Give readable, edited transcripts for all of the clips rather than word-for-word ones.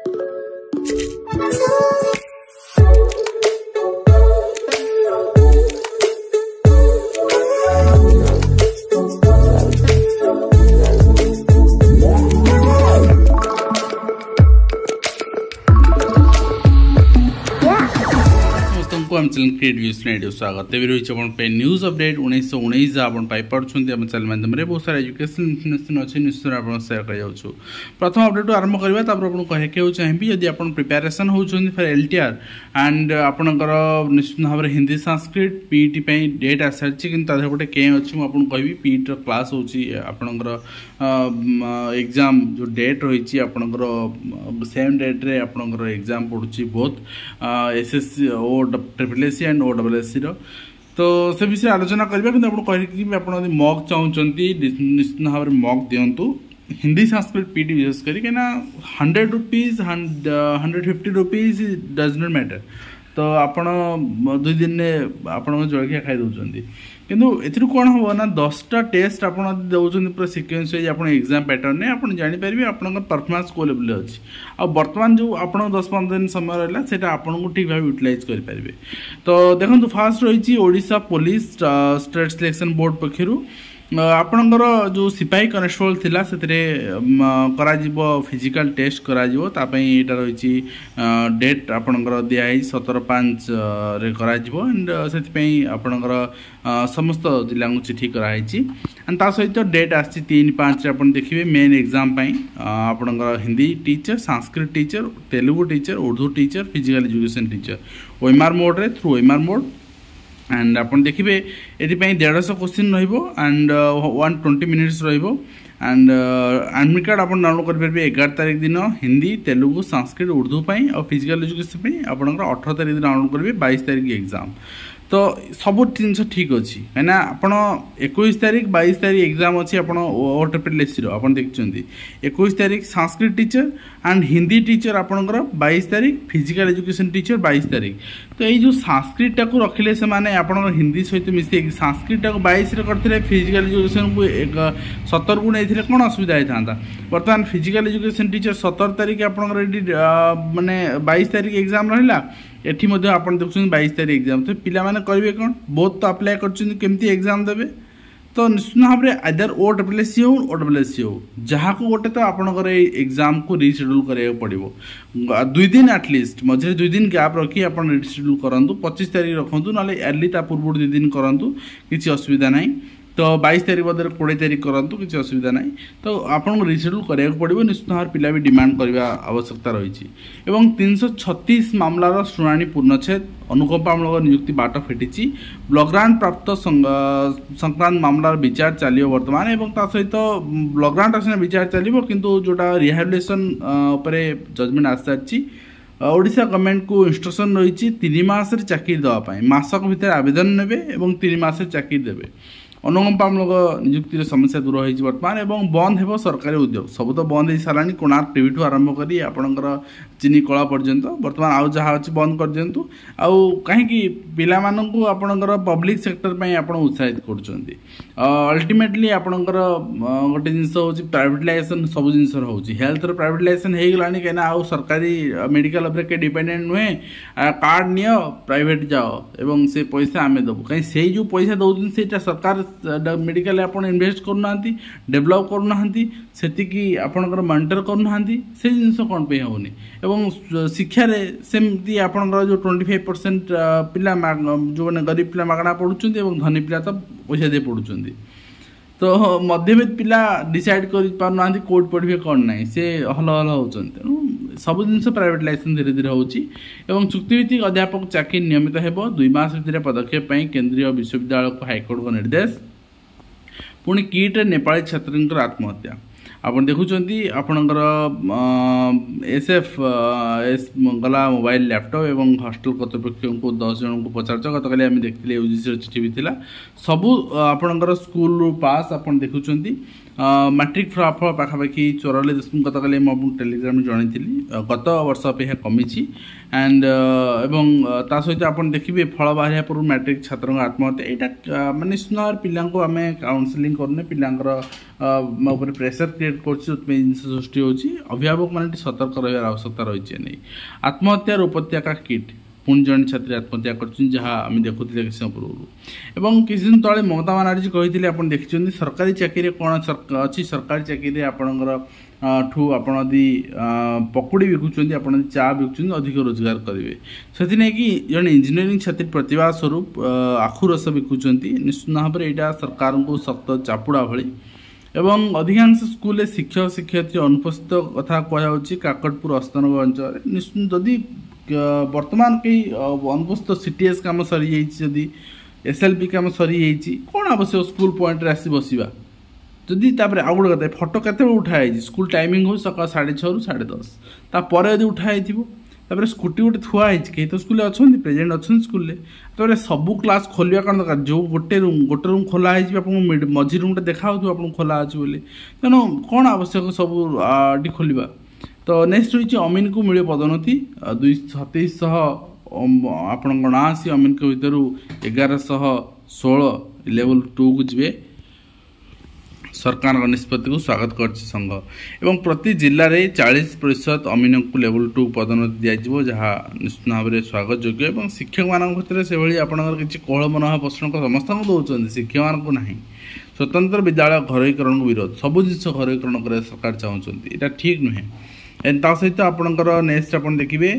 हम channel create news स्वागत तेज रही न्यूज अपडेट 1919 आप पाइपुं आम चैनल माध्यम बहुत सारा एजुकेशन इनफर्मेशन अच्छी निश्चित आप सेयार कर प्रथम अपडेट आरंभ करवा आपको कहूँ चाहिए जदि आप प्रिपेरेसन होती फर एलटीआर एंड आपणकर निश्चित भाव में हिंदी संस्कृत पीईटी डेट आ सारी कि गोटे के अच्छी मुझे कहि पीईटी क्लास होकर एग्जाम जो डेट रही आपणकर सेम डेट रे आपणकर एग्जाम पड़ुची बहुत एसएससी ओ ट्रिपल एंड ओडब्ल्यूएससी तो से विषय आलोचना करवा कि आप मक चाहते निश्चित भाव में मक दिंतु हिंदी संस्कृत पीटी विशेष करी 100 rupees 150 rupees does not matter तो आपण 2 दिन में आप जलखिया खाई दौरान किंतु एथि कौन हम ना 10टा टेस्ट आप दौरान पूरा सिक्वेन्स आप एग्जाम पैटर्न में आप जानीपर आप परफॉर्मेंस को लेवल अच्छी आ बर्तमान जो आप 10-15 दिन समय रहा से आपको ठीक भाव यूटिलाइज करेंगे तो देखो फास्ट रही Odisha police state selection board पक्षर आपणकर जो सिपाही कनेस्टेबल थिला से फिजिकल टेस्ट करा रही डेट आपणकर दिखाई 17/5 रे करा एंड से आपणकर समस्त जिला को चिठी कराई एंड ता सहित डेट आसी 3/5 आप देखिए मेन एग्जाम आपणकर Hindi teacher Sanskrit teacher Telugu teacher Urdu teacher physical education teacher OMR mode रे थ्रू ओएमआर मोड एंड आप देखिए ये 150 question and 120 minutes and admit card आप डाउनलोड करेंगे 11 तारीख दिन हिंदी तेलुगु संस्कृत उर्दू और फिजिकल एजुकेशन आप 18 तारीख दिन डाउनलोड करेंगे 22 तारीख एग्जाम तो सब जिन ठीक अच्छी कहीं आप 21 तारीख 22 तारीख एग्जाम अच्छी आप OSSC आप देखते 21 तारीख Sanskrit teacher and Hindi teacher आपंकर 22 तारीख फिजिकल एजुकेशन टीचर 22 तारीख तो ये जो संस्कृत टाक रखिले से माने आप हिंदी सहित मिसे संस्कृत टाक 22 करते फिजिकल एजुकेशन को 17 को नहीं कौन असुविधा होता बर्तमान फिजिकल एजुकेशन टीचर 17 तारीख आप माने 22 तारीख एग्जाम रहा एठी मध्य आप देखुं 22 तारीख एग्जाम तो पिला माने करेंगे कौन बहुत तो अप्लाई करमती एग्जाम देवे तो निश्चित भाव में आइदर OSSC हो OSSC हो जहाँ को गोटे तो आपंकर एग्जाम को रिशेड्यूल कराया पड़ो 2 दिन एटलिस्ट मझे 2 दिन गैप रखी आप रिशेड्यूल करूँ 25 तारीख रखु ना अर्ली पूर्व 2 दिन करूँ किसी असुविधा ना तो 22 तारीख बदले 20 तारीख करूँ किसी असुविधा ना तो आपको रिशेड्यूल कराया पड़ो निश्चित भाव पिला भी डिमांड करने आवश्यकता रही 336 मामलार शुणाणी पूर्णछेद अनुकंपामूलक नियुक्ति बाट फिटी ब्लॉक ग्रांट प्राप्त संक्रांत मामलार विचार चलो बर्तमान एवं सहित ब्लॉक ग्रांट आसना विचार चलो किंतु जोटा रिहाबिलिटेशन जजमेंट आस सारी ओडिशा गवर्नमेंट को इंस्ट्रक्शन रही 3 मास चाकरी देवाई मासक भितर आवेदन ने 3 मास चाकरी देवे अनुकंपामूलक नियुक्ति समस्या दूर हो बर्तमान एवं बंद हो सरकारी उद्योग सब तो बंद हो सारा कोणार्क टीवी ठू आरंभ कर आपणकर चीनी कला पर्यंत बर्तमान आउ जहाँ अच्छी बंद कर दिंतु आउ कहीं पिला आपणकर पब्लिक सेक्टर पर आप उत्साहित करल्टिमेटली आपणकर गोटे जिनस हूँ प्राइवेटाइजेशन सब जिनस हो हेल्थ प्राइवेटाइजेशन हो गलानी कहीं आउ सरकारी मेडिकल उपर डिपेंडेंट नुहे कार्ड नियो प्राइवेट जाओ एवं से पैसा आम देवु कहीं से जो पैसा दौरान से सरकार मेडिकल आप इन्वेस्ट करना डेभलप करना से आपणकर मॉनिटर करना से जिनस कौन पे होनी एवं शिक्षा सेमती आपणकर जो 25% पिला जो मैंने गरीब पिला मागणा पढ़ुं धनी पिला तो पैसा दे पढ़ुं तो मध्यवित्त पिला डिसाइड कर पारना कोड पढ़े कौन ना से हल हल होती तेणु सब जिन प्राइवेटाइजेशन धीरे धीरे होती चुक्तिभित्तिक अध्यापक चाकरी नियमित हो 2 मास भितर पदक्षेप केंद्रीय विश्वविद्यालय को हाइकोर्ट को निर्देश पुणी किट्रे नेपाली छात्र आत्महत्या आप देखुं आपणकर एसएफ गला मोबाइल लैपटॉप एवं हॉस्टल कर्तृपक्ष को 10 जन को पचार गत काली आम देखते यूजीसी चिठी भी था सबू आपणकर स्कूल पास आप देखुं मैट्रिक फलाफल पाखापाखि 44 गतकाली टेलीग्राम जन गत वर्ष अपेक्षा कमी एंड एवं ता सहित आप देखिए फल बाहर पूर्व मैट्रिक छात्र आत्महत्या यहाँ मानने निश्चित भाव पिला आम काउनसेलिंग करने पिलांर प्रेसर क्रिएट कर जिन सृष्टि होची अभिभावक मैंने सतर्क रहा आवश्यकता रही नहीं आत्महत्यार उपत्यका किट पुणी जन छात्री आत्महत्या करें देखुले किसी पूर्व एवं किसी दिन तले ममता बानार्जी कही आप देखते सरकारी चाकरी कौन अच्छी सरकारी चाकरी आपणकर ठू आपदी पकुड़ी बिकुंट आप चा बिकुंट अधिक रोजगार करेंगे से कि जन इंजीनियरिंग छात्री प्रतिभा स्वरूप आखु रस बिकुंट निश्चित भाव में यहाँ सरकार को सख्त चापुड़ा भली एवं अधिकांश स्कूल शिक्षक शिक्षयित्री अनुपस्थित कथा कहुच्छी काकटपुर अस्तनगर अंचल निश्चित जदि वर्तमान कई अनुपस्थित सीटीएस कम सरी जदि एसएलपी कम सरी कौन आवश्यक स्कूल पॉइंट आसी बसवा जदि आउ गोटे कथा फटो केत उठाई स्कूल टाइमिंग हो सका 6:30 ରୁ 10:30 तापर यदि उठाई तापर स्कूटी गोटे थुआई कहीं तो स्कूल अच्छा प्रेजेंट अच्छा स्कूल तापर सबू क्लास खोलिया कौन दरकार जो गोटे रूम खोला मझी रूम देखा आपको खोला अच्छे बोली तेणु कौन आवश्यक सब खोलिया तो नेक्स्ट रही अमीन को मिले पदोन्नति 2700 आपण ना आसी अमीन को भर 1116 लेवल 2 को जी सरकार निष्पत्ति को स्वागत कर संघ एवं प्रति जिले में 40% अमीन को लेवल 2 पदोन्नति दिज्व जहाँ निश्चित भाव में स्वागत योग्य और शिक्षक मान क्षेत्र से भाई आपंकर किसी कोहल मनोभाव प्रश्न समस्त दौरान शिक्षक मान ना स्वतंत्र विद्यालय घरोईकरण को विरोध सब जिन घरोईकरण कर सरकार चाहते यहाँ ठीक नुहे एंड ता सहित आपणकर नेक्स्ट आप देखिए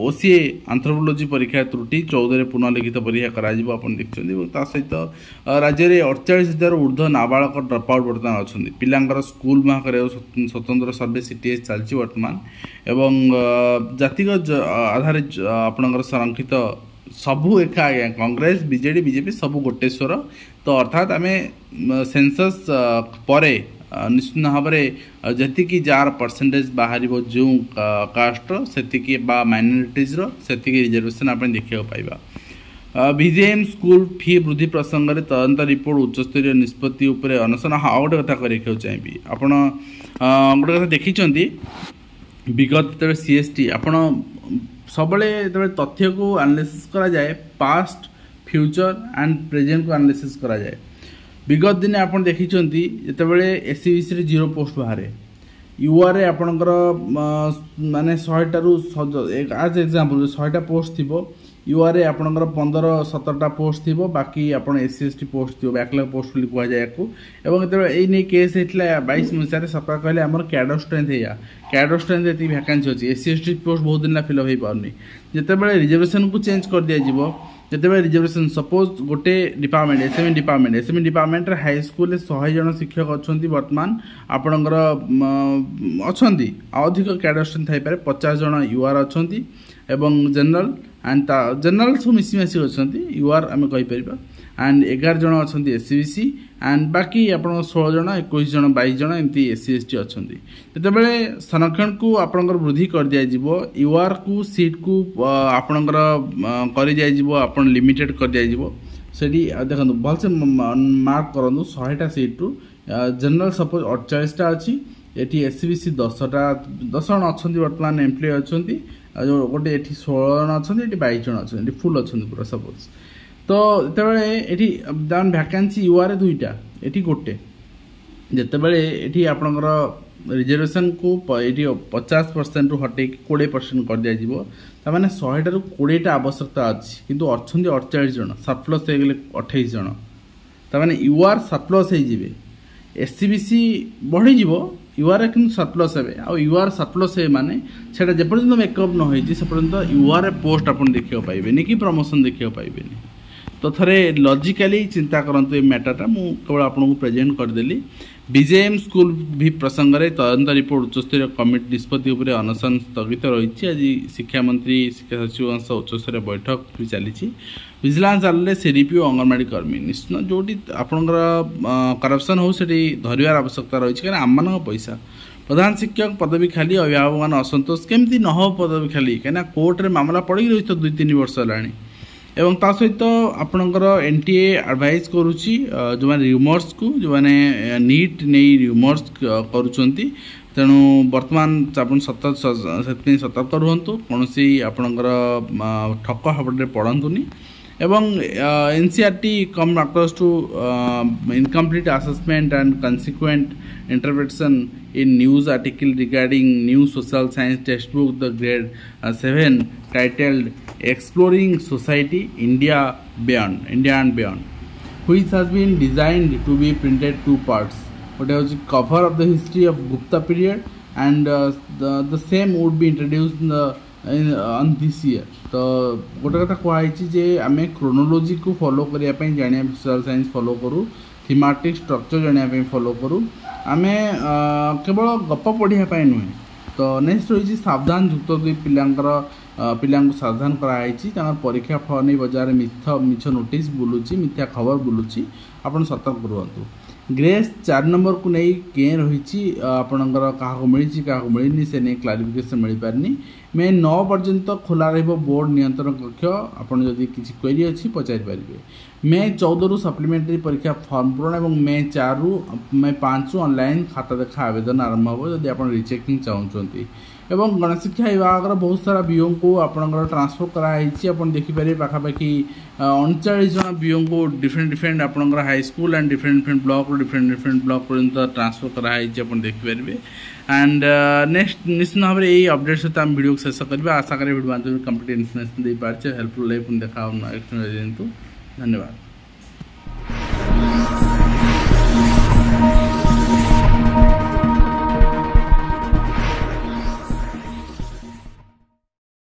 ओसीए आंथ्रोपोलॉजी परीक्षा त्रुटि 14 पुनर्लिखित परीक्षा करा देखते सहित राज्य में 48,000 ऊर्ध्व नाबालक ड्रप आउट बर्तमान अच्छा पिलांकर स्कूल माह कर स्वतंत्र सर्वे सीटीएस चलती वर्तमान एवं जातिक आधारित आपणकर संरक्षित सबू एका कांग्रेस बीजेडी बीजेपी सबू गोटे स्वर तो अर्थात आम सेंसस पर निश्चित भाव में जी जार परसेंटेज बाहर जो कास्ट से माइनोरिटीज से रिजर्वेशन आप देखा पाइबा बीजेएम स्कूल फी वृद्धि प्रसंग में तदंत रिपोर्ट उच्चस्तरीय निष्पत्ति उपर अनशन हाँ गोटे कथा देखा चाहिए आप गोटे कथा देखी विगत जो सीएसटी आप सब तथ्य को एनालिसिस करा जाए पास्ट फ्यूचर एंड प्रेजेंट को एनालिसिस करा जाए विगत दिन आप देखी जितेबाला एससीबीसी रे 0 पोस्ट बाहर यूआर आपणकर माने 100 आज एग्जांपल 100टा पोस्ट थी यूआर आपणकर 15-17टा पोस्ट थी बाकी आप एससी एसटी पोस्ट थी बैकलॉग पोस्ट कह जाए ये केस होता 22 मसीह सरकार कहले आम कैडर स्ट्रेंथ ये वैकेंसी अच्छी एससी एसटी पोस्ट बहुत दिन फिलअप हो पारनी जितेबाला रिजर्वेशन को चेंज कर दिया जिते रिजर्वेशन सपोज गोटे department SME department high school 100 जन शिक्षक अच्छा बर्तमान आपणकर अच्छा अधिक कैडर स्ट्रेंथ हो पारे 50 जन यूआर अच्छा एवं जनरल एंड जनरल सब मिसीमिशी अच्छा यूआर आम कहीपर एंड 11 जन अच्छा एससीबीसी एंड बाकी आप 16 जन 21 जन 22 जन एमती एससी एसटी अच्छा जितेबाला संरक्षण को आपणकर वृद्धि कर दिया यूआर को सीट को आपणकर कर लिमिटेड कर दिया से देखो भलसे मार्क करूँ 100टा सीट्रु जनरल सपोज 48टा अच्छी ये एससीबीसी 10 जन अच्छा बर्तमान एम्प्लॉय अच्छा जो गोटे ये 16 जन अच्छा ये 22 जन अच्छा फुल अच्छा पूरा सपोज तो ये वैकेंसी यूआर 2टा ये गोटे जितेबाला ये आपणकर रिजर्वेशन को ये 50% रु हटे 20% कर दिया ताने 100टा 20टा आवश्यकता अच्छी किंतु अच्छा 48 जन सरप्लस हो गले 28 जन ताने यूआर सरप्लस हो एससीबीसी बढ़ी यूआर कि सरप्लस हे आ यूआर सरप्लस हे माने सेटा जेपर्यंत मेकअप न होई से पर्यंत यूआर पोस्ट आप देखा पाइबेनि कि प्रमोशन देखा पाइबेनि तो थरे लॉजिकली चिंता करंतु ए मैटरटा मु केवल आपको प्रेजेंट करदेली बीजेएम स्कूल भी प्रसंग में तदंत रिपोर्ट उच्चस्तरीय कमिटी निष्पत्ति उपर अनशन स्थगित रही आज शिक्षा मंत्री शिक्षा सचिव उच्चस्तरीय बैठक भी चली विजिलेंस जाल सीडीपी और अंगनवाड़ी कर्मी निश्चित जोटी आपंकर करप्शन हो धरवार आवश्यकता रही है आम पैसा प्रधान शिक्षक पदवी खाली अभिभावक मान असंतोष केमती न हो पदवी खाली कहीं कोर्टे मामला पड़ी रही तो 2-3 वर्ष है एवं ता सहित आपणकर एनटीए एडवाइस करुच्ची जो मैंने र्यूमर्स को जो मैंने नीट नहीं र्यूमर्स करुँच तेणु बर्तमान आप सतर्क रुहतु कौन सी आपणकर ठक हाबड़े पड़तुनि एवं NCERT come across to incomplete assessment and consequent interpretation in news article regarding new social science textbook the grade 7 titled Exploring Society India and Beyond which has been designed to be printed two parts. What was the cover of the history of Gupta period and the same would be introduced on this year. तो गोटे कथा कहुई जे आम क्रोनोलोजी को follow करने जाना social science follow करूँ thematic structure जाना follow करूँ आम केवल गप पढ़ाई नुहे। तो नेक्स्ट रही सावधान युक्त दुई पिला सावधान कराई परीक्षा फल नहीं बजार मिछ नोटिस बुलूची मिथ्या खबर बुलूची आपन सतर्क रुहतु। ग्रेस 4 नंबर को नहीं के रही आपणकर क्या मिली क्या मिलनी से नहीं क्लारिफिकेशन मिल पारनी। मे 9 पर्यंत खोला बोर्ड नियंत्रण कक्ष आपड़ जदि किसी क्वेरी अच्छी पचारि पारे। मे 14 रु सप्लीमेंटरी परीक्षा फॉर्म पूरण और मे 4 रु मे 5 रु ऑनलाइन खाता देखा आवेदन आरंभ हो जदि आप रिचेकिंग चाहते। एवं गणशिक्षा विभाग बहुत सारा बीओ को आपंकर ट्रांसफर कराई आप देखिपारे पाखापाखि 39 जन बीओ को डिफरेंट आपंकर high school and different block different block पर्यंत ट्रांसफर कराई आप देखिपारे। एंड नेक्स्ट निश्चित भाव में यही अपडेट सहित आम वीडियो शेष करवा आशा करें वीडियो कंप्लीट इनफर्मेशन दे पारे हेल्पफुल लाइफ देखा धन्यवाद।